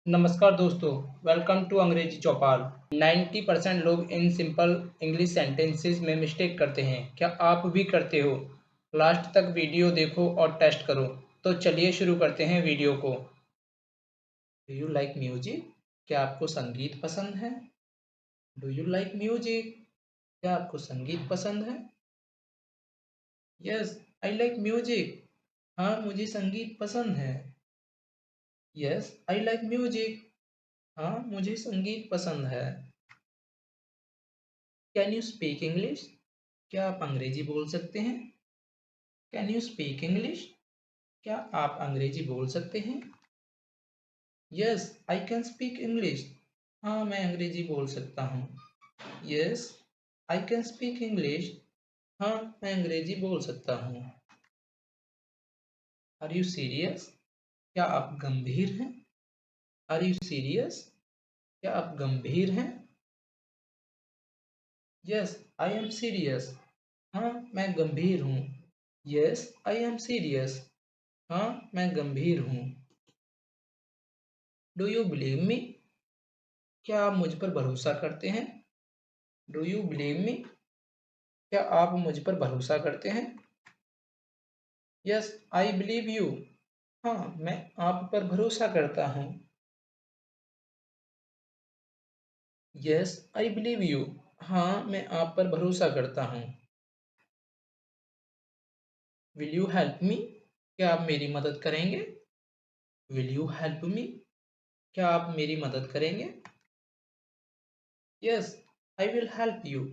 नमस्कार दोस्तों, welcome to अंग्रेजी चौपाल। 90% लोग इन सिंपल इंग्लिश सेंटेंसेस में मिस्टेक करते हैं। क्या आप भी करते हो? लास्ट तक वीडियो देखो और टेस्ट करो। तो चलिए शुरू करते हैं वीडियो को। Do you like music? क्या आपको संगीत पसंद है? Do you like music? क्या आपको संगीत पसंद है? Yes, I like music. हाँ, मुझे संगीत पसंद है। Yes, I like music. हाँ, मुझे संगीत पसंद है। Can you speak English? क्या आप अंग्रेजी बोल सकते हैं? Can you speak English? क्या आप अंग्रेजी बोल सकते हैं? Yes, I can speak English. हाँ, मैं अंग्रेजी बोल सकता हूँ। Yes, I can speak English. हाँ, मैं अंग्रेजी बोल सकता हूँ। Are you serious? क्या आप गंभीर हैं? Are you serious? क्या आप गंभीर हैं? Yes, I am serious. हाँ, मैं गंभीर हूँ। Yes, I am serious. हाँ, मैं गंभीर हूँ। Do you believe me? क्या आप मुझ पर भरोसा करते हैं? Do you believe me? क्या आप मुझ पर भरोसा करते हैं? Yes, I believe you. हाँ, मैं आप पर भरोसा करता हूँ। Yes, I believe you. हाँ, मैं आप पर भरोसा करता हूँ। Will you help me? क्या आप मेरी मदद करेंगे? Will you help me? क्या आप मेरी मदद करेंगे? Yes, I will help you.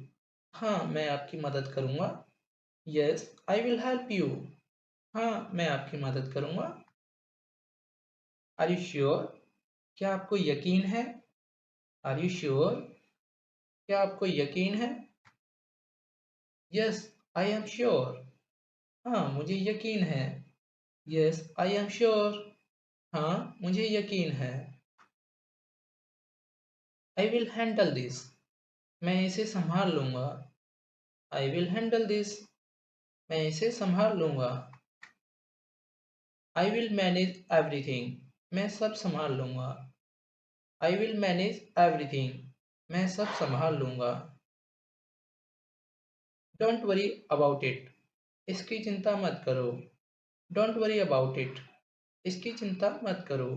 हाँ, मैं आपकी मदद करूँगा। Yes, I will help you. हाँ, मैं आपकी मदद करूँगा। Are you sure? क्या आपको यकीन है? Are you sure? क्या आपको यकीन है? Yes, I am sure. हाँ, मुझे यकीन है। Yes, I am sure. हाँ, मुझे यकीन है। I will handle this. मैं इसे संभाल लूँगा। I will handle this. मैं इसे संभाल लूँगा। I will manage everything. मैं सब संभाल लूँगा। I will manage everything. मैं सब संभाल लूँगा। Don't worry about it. इसकी चिंता मत करो। Don't worry about it. इसकी चिंता मत करो।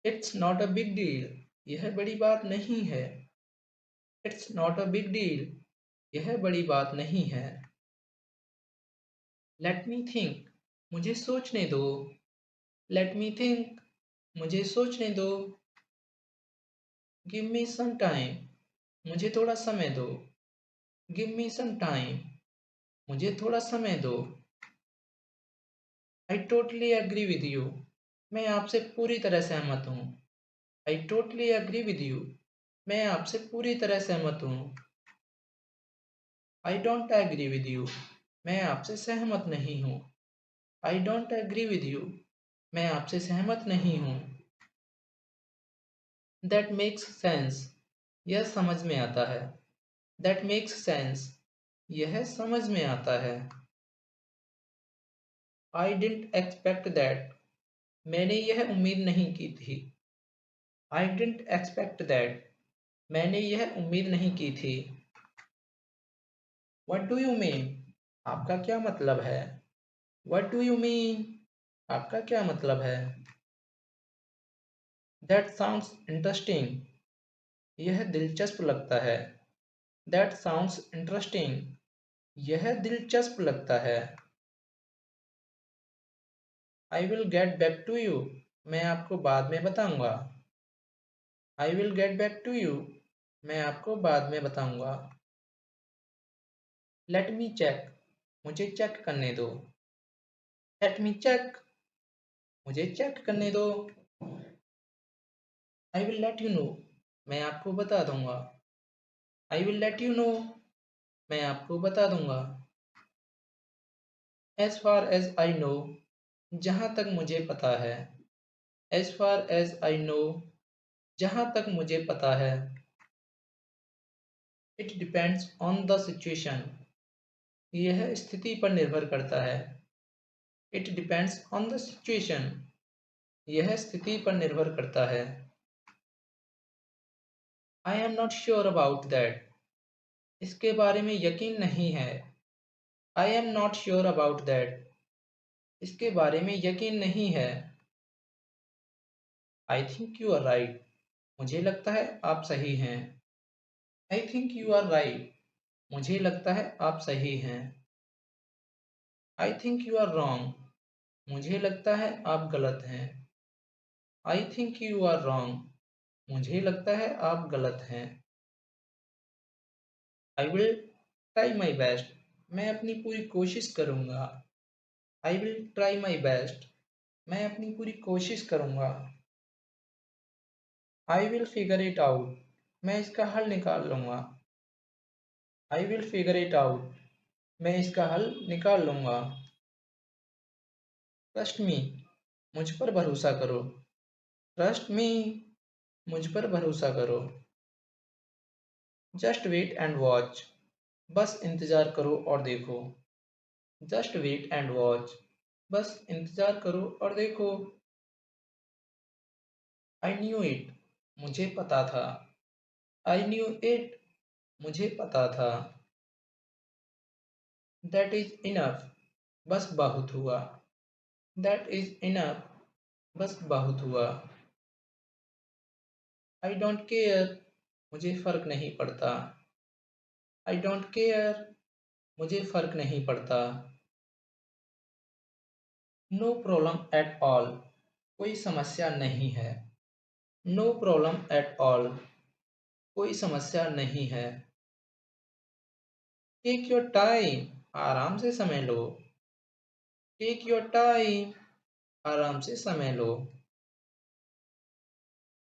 It's not a big deal. यह बड़ी बात नहीं है। It's not a big deal. यह बड़ी बात नहीं है। Let me think. मुझे सोचने दो। Let me think. मुझे सोचने दो। Give me some time. मुझे थोड़ा समय दो। Give me some time. मुझे थोड़ा समय दो। I totally agree with you. मैं आपसे पूरी तरह सहमत हूँ। I totally agree with you. मैं आपसे पूरी तरह सहमत हूँ। I don't agree with you. मैं आपसे सहमत नहीं हूँ। I don't agree with you. मैं आपसे सहमत नहीं हूँ। That makes sense. यह समझ में आता है। That makes sense. यह समझ में आता है। I didn't expect that. मैंने यह उम्मीद नहीं की थी। I didn't expect that. मैंने यह उम्मीद नहीं की थी। What do you mean? आपका क्या मतलब है? What do you mean? आपका क्या मतलब है? That sounds interesting. यह दिलचस्प लगता है। That sounds interesting. यह दिलचस्प लगता है। I will get back to you. मैं आपको बाद में बताऊंगा। I will get back to you. मैं आपको बाद में बताऊंगा। Let me check. मुझे चेक करने दो। Let me check. मुझे चेक करने दो। I will let you know. मैं आपको बता दूंगा। I will let you know. मैं आपको बता दूंगा। As far as I know. जहाँ तक मुझे पता है। As far as I know. जहाँ तक मुझे पता है। It depends on the situation. यह स्थिति पर निर्भर करता है। It depends on the situation. यह स्थिति पर निर्भर करता है। I am not sure about that. इसके बारे में यकीन नहीं है। I am not sure about that. इसके बारे में यकीन नहीं है। I think you are right. मुझे लगता है आप सही हैं। I think you are right. मुझे लगता है आप सही हैं। I think you are wrong. मुझे लगता है आप गलत हैं। I think you are wrong. मुझे लगता है आप गलत हैं। I will try my best. मैं अपनी पूरी कोशिश करूँगा। I will try my best. मैं अपनी पूरी कोशिश करूँगा। I will figure it out. मैं इसका हल निकाल लूँगा। I will figure it out. मैं इसका हल निकाल लूँगा। Trust me. मुझ पर भरोसा करो। Trust me. मुझ पर भरोसा करो। Just wait and watch. बस इंतज़ार करो और देखो। Just wait and watch. बस इंतज़ार करो और देखो। I knew it. मुझे पता था। I knew it. मुझे पता था। That is enough. बस बहुत हुआ। That is enough. बस बहुत हुआ। I don't care. मुझे फ़र्क नहीं पड़ता। I don't care. मुझे फ़र्क नहीं पड़ता। No problem at all. कोई समस्या नहीं है। No problem at all. कोई समस्या नहीं है। Take your time. आराम से समय लो। Take your time. आराम से समय लो।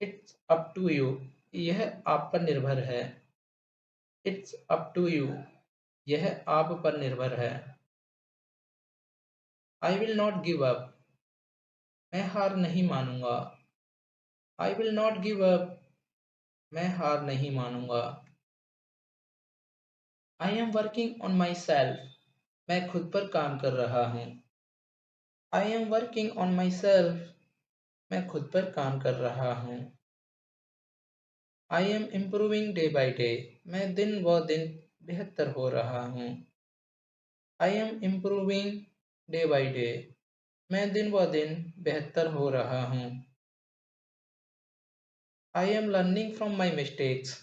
It's up to you. यह आप पर निर्भर है। It's up to you. यह आप पर निर्भर है। I will not give up. मैं हार नहीं मानूंगा। I will not give up. मैं हार नहीं मानूंगा। I am working on my self. मैं खुद पर काम कर रहा हूँ। I am working on my self. मैं खुद पर काम कर रहा हूँ। I am improving day by day. मैं दिन ब दिन बेहतर हो रहा हूँ। I am improving day by day. मैं दिन ब दिन बेहतर हो रहा हूँ। I am learning from my mistakes.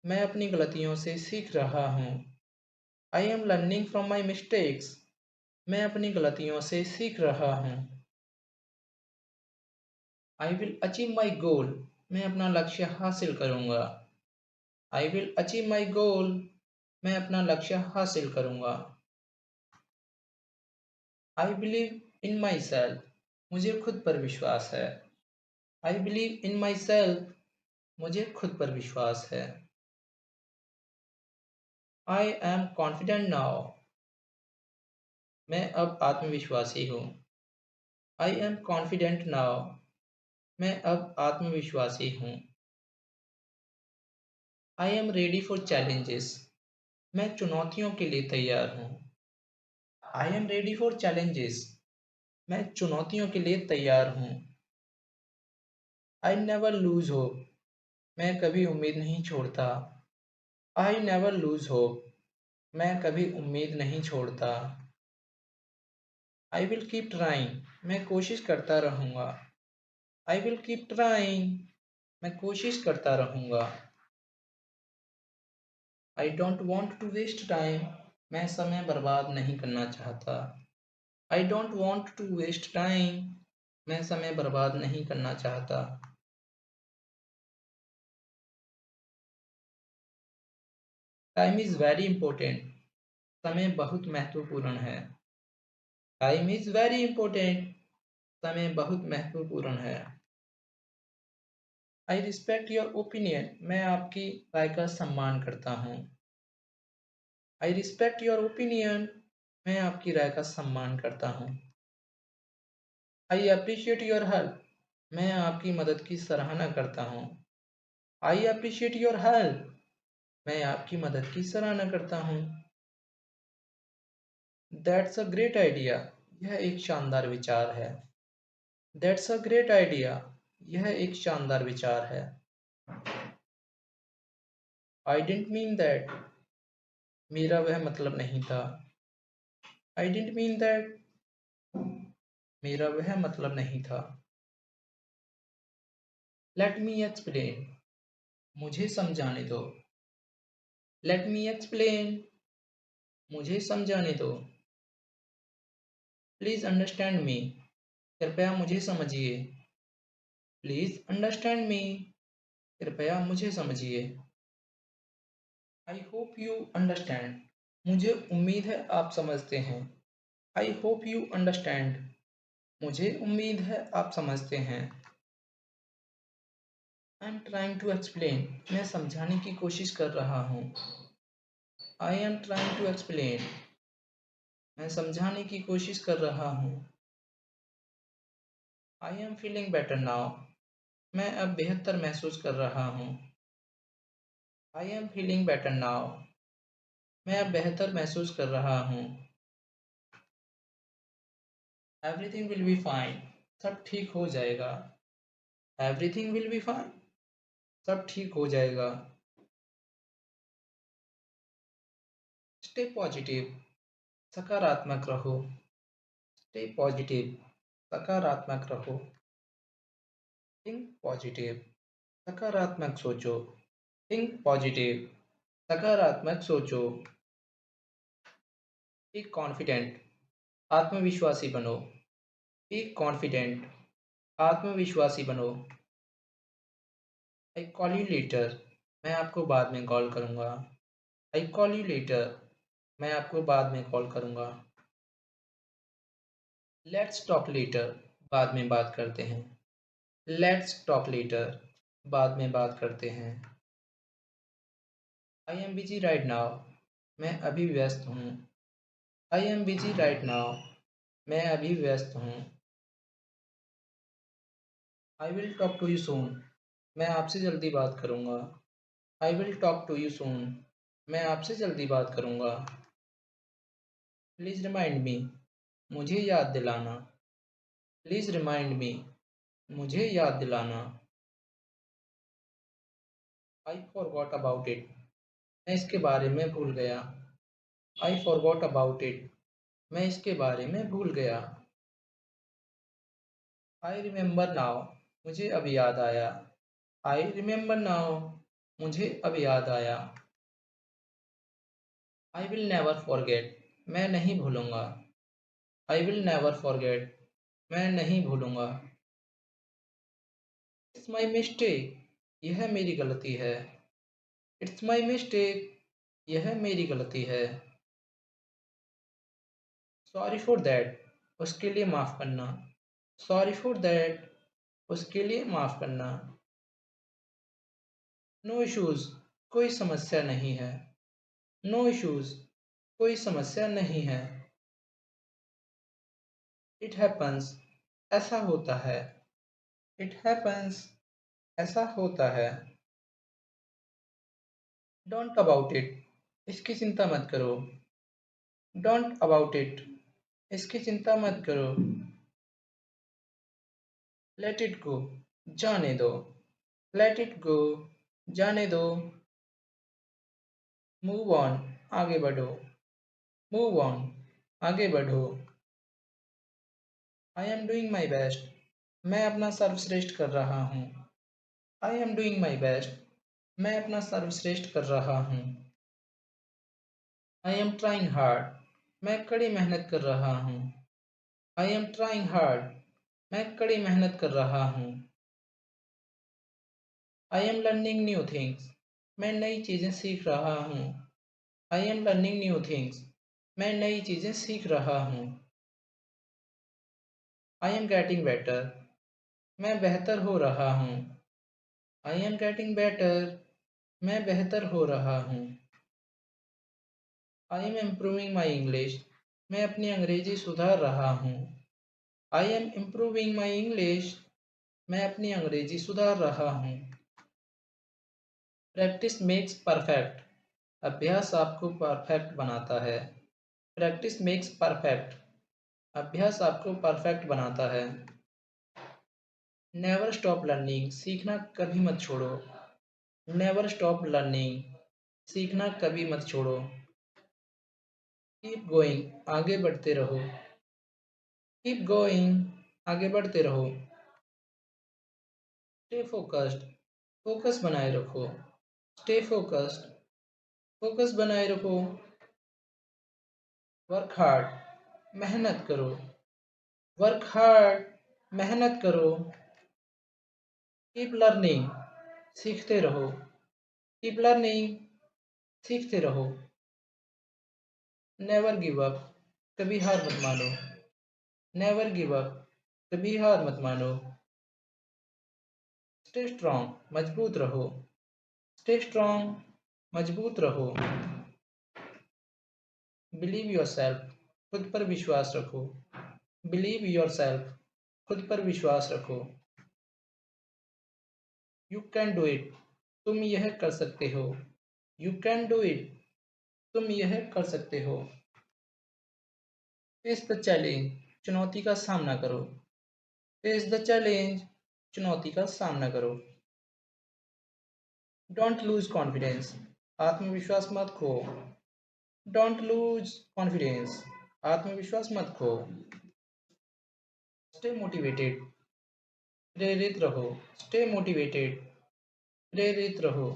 मैं अपनी गलतियों से सीख रहा हूँ। I am learning from my mistakes. मैं अपनी गलतियों से सीख रहा हूँ। आई विल अचीव माई गोल। मैं अपना लक्ष्य हासिल करूँगा। आई विल अचीव माई गोल। मैं अपना लक्ष्य हासिल करूँगा। I believe in my self. मुझे खुद पर विश्वास है। I believe in my self. मुझे खुद पर विश्वास है। I am confident now. मैं अब आत्मविश्वासी हूँ। I am confident now. मैं अब आत्मविश्वासी हूँ। I am ready for challenges. मैं चुनौतियों के लिए तैयार हूँ। I am ready for challenges. मैं चुनौतियों के लिए तैयार हूँ। I never lose hope. मैं कभी उम्मीद नहीं छोड़ता। I never lose hope. मैं कभी उम्मीद नहीं छोड़ता। I will keep trying. मैं कोशिश करता रहूँगा। I will keep trying. मैं कोशिश करता रहूँगा। I don't want to waste time. मैं समय बर्बाद नहीं करना चाहता। I don't want to waste time. मैं समय बर्बाद नहीं करना चाहता। Time is very important. समय बहुत महत्वपूर्ण है। Time is very important. समय बहुत महत्वपूर्ण है। I respect your opinion. मैं आपकी राय का सम्मान करता हूँ। आई रिस्पेक्ट योर ओपिनियन। मैं आपकी राय का सम्मान करता हूँ। I appreciate your help. मैं आपकी मदद की सराहना करता हूँ। I appreciate your help. मैं आपकी मदद की सराहना करता हूँ। That's a great idea. यह एक शानदार विचार है। That's a great idea. यह एक शानदार विचार है। I didn't mean that. मेरा वह मतलब नहीं था। I didn't mean that. मेरा वह मतलब नहीं था। Let me explain. मुझे समझाने दो। Let me explain. मुझे समझाने दो। Please understand me. कृपया मुझे समझिए। Please understand me. कृपया मुझे समझिए। I hope you understand. मुझे उम्मीद है आप समझते हैं। I hope you understand. मुझे उम्मीद है आप समझते हैं। I am trying to explain. मैं समझाने की कोशिश कर रहा हूँ। I am trying to explain. मैं समझाने की कोशिश कर रहा हूँ। I am feeling better now. मैं अब बेहतर महसूस कर रहा हूँ। I am feeling better now. मैं अब बेहतर महसूस कर रहा हूँ। Everything will be fine. सब ठीक हो जाएगा। Everything will be fine. सब ठीक हो जाएगा। Stay positive. सकारात्मक रहो। Stay positive. सकारात्मक रहो। Think positive. सकारात्मक सोचो। Think positive. सकारात्मक सोचो। Be confident. आत्मविश्वासी बनो। Be confident. आत्मविश्वासी बनो। आई कॉल यू लेटर। मैं आपको बाद में कॉल करूँगा। I call you later. मैं आपको बाद में कॉल करूँगा। Let's talk later. बाद में बात करते हैं। Let's talk later. बाद में बात करते हैं। I am busy right now. मैं अभी व्यस्त हूँ। I am busy right now. मैं अभी व्यस्त हूँ। I will talk to you soon. मैं आपसे जल्दी बात करूँगा। I will talk to you soon. मैं आपसे जल्दी बात करूँगा। Please remind me. मुझे याद दिलाना। Please remind me. मुझे याद दिलाना। I forgot about it. मैं इसके बारे में भूल गया। I forgot about it. मैं इसके बारे में भूल गया। I remember now. मुझे अब याद आया। I remember now. मुझे अब याद आया। I will never forget. मैं नहीं भूलूंगा। I will never forget. मैं नहीं भूलूंगा। It's my mistake. यह मेरी गलती है। It's my mistake. यह मेरी गलती है। Sorry for that. उसके लिए माफ़ करना। Sorry for that. उसके लिए माफ़ करना। No issues. कोई समस्या नहीं है। No issues. कोई समस्या नहीं है। It happens. ऐसा होता है। It happens. ऐसा होता है। Don't about it. इसकी चिंता मत करो। Don't about it. इसकी चिंता मत करो। Let it go. जाने दो। Let it go. जाने दो। Move on. आगे बढ़ो। Move on. आगे बढ़ो। I am doing my best. मैं अपना सर्वश्रेष्ठ कर रहा हूँ। I am doing my best. मैं अपना सर्वश्रेष्ठ कर रहा हूँ। I am trying hard. मैं कड़ी मेहनत कर रहा हूँ। I am trying hard. मैं कड़ी मेहनत कर रहा हूँ। I am learning new things. मैं नई चीज़ें सीख रहा हूँ। I am learning new things. मैं नई चीज़ें सीख रहा हूँ। I am getting better. मैं बेहतर हो रहा हूँ। I am getting better. मैं बेहतर हो रहा हूँ। I am improving my English. मैं अपनी अंग्रेजी सुधार रहा हूँ। I am improving my English. मैं अपनी अंग्रेजी सुधार रहा हूँ। Practice makes perfect. अभ्यास आपको परफेक्ट बनाता है। Practice makes perfect. अभ्यास आपको परफेक्ट बनाता है। नेवर स्टॉप लर्निंग, सीखना कभी मत छोड़ो। नेवर स्टॉप लर्निंग, सीखना कभी मत छोड़ो। कीप गोइंग, आगे बढ़ते रहो। कीप गोइंग, आगे बढ़ते रहो। स्टे फोकस्ड, फोकस बनाए रखो। स्टे फोकस्ड, फोकस बनाए रखो। वर्क हार्ड, मेहनत करो। वर्क हार्ड, मेहनत करो। कीप लर्निंग, सीखते रहो। कीप लर्निंग, सीखते रहो। नेवर गिव अप, कभी हार मत मानो। नेवर गिव अप, कभी हार मत मानो। स्टे स्ट्रॉन्ग, मजबूत रहो। स्टे स्ट्रॉन्ग, मजबूत रहो। बिलीव योर सेल्फ, खुद पर विश्वास रखो। बिलीव योर सेल्फ, खुद पर विश्वास रखो। यू कैन डू इट, तुम यह कर सकते हो। यू कैन डू इट, तुम यह कर सकते हो। फेस द चैलेंज, चुनौती का सामना करो। फेस द चैलेंज, चुनौती का सामना करो। डोंट लूज कॉन्फिडेंस, आत्मविश्वास मत खो। डोंट लूज कॉन्फिडेंस, आत्मविश्वास मत खो। स्टे मोटिवेटेड, प्रेरित रहो। स्टे मोटिवेटेड, प्रेरित रहो।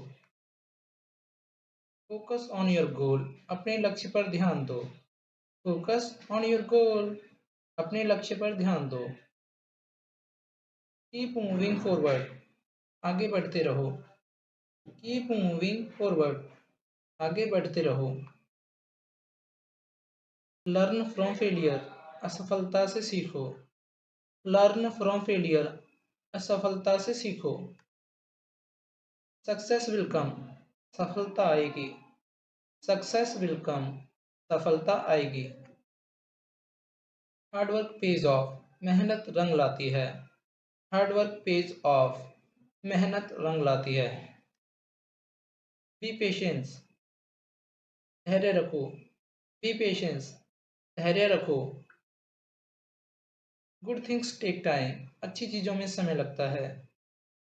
फोकस ऑन योर गोल, अपने लक्ष्य पर ध्यान दो। फोकस ऑन योर गोल, अपने लक्ष्य पर ध्यान दो। कीप मूविंग फॉरवर्ड, आगे बढ़ते रहो। कीप मूविंग फॉरवर्ड, आगे बढ़ते रहो। लर्न फ्रॉम फेलियर, असफलता से सीखो। लर्न फ्रॉम फेलियर, असफलता से सीखो। सक्सेस विल कम, सफलता आएगी। सक्सेस विल कम, सफलता आएगी। हार्डवर्क पेज ऑफ, मेहनत रंग लाती है। हार्डवर्क पेज ऑफ, मेहनत रंग लाती है। बी पेशेंस, धैर्य रखो। बी पेशेंस, धैर्य रखो। गुड थिंग्स टेक टाइम, अच्छी चीज़ों में समय लगता है।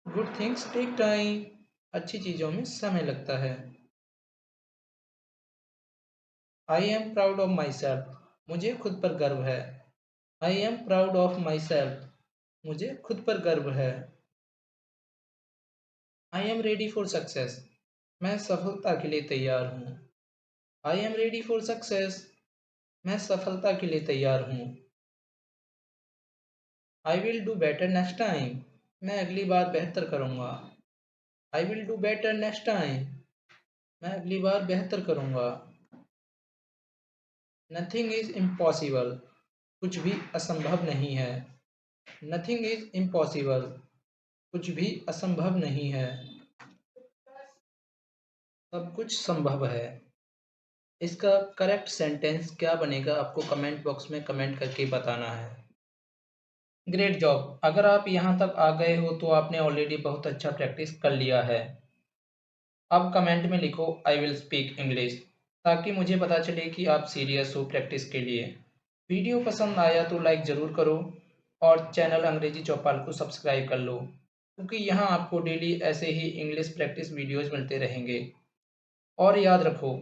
गुड थिंग्स टेक टाइम, अच्छी चीज़ों में समय लगता है। I am proud of my self, मुझे खुद पर गर्व है। I am proud of my self, मुझे खुद पर गर्व है। I am ready for success, मैं सफलता के लिए तैयार हूँ। I am ready for success, मैं सफलता के लिए तैयार हूँ। I will do better next time, मैं अगली बार बेहतर करूँगा। I will do better next time, मैं अगली बार बेहतर करूँगा। नथिंग इज इम्पॉसिबल, कुछ भी असंभव नहीं है। नथिंग इज इम्पॉसिबल, कुछ भी असंभव नहीं है। सब कुछ संभव है। इसका करेक्ट सेंटेंस क्या बनेगा आपको कमेंट बॉक्स में कमेंट करके बताना है। ग्रेट जॉब, अगर आप यहाँ तक आ गए हो तो आपने ऑलरेडी बहुत अच्छा प्रैक्टिस कर लिया है। अब कमेंट में लिखो आई विल स्पीक इंग्लिश, ताकि मुझे पता चले कि आप सीरियस हो प्रैक्टिस के लिए। वीडियो पसंद आया तो लाइक ज़रूर करो और चैनल अंग्रेजी चौपाल को सब्सक्राइब कर लो, क्योंकि यहाँ आपको डेली ऐसे ही इंग्लिश प्रैक्टिस वीडियोज़ मिलते रहेंगे। और याद रखो,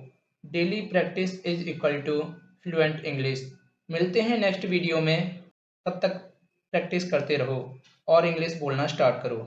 daily practice is equal to fluent English. मिलते हैं नेक्स्ट वीडियो में, तब तक प्रैक्टिस करते रहो और इंग्लिश बोलना स्टार्ट करो।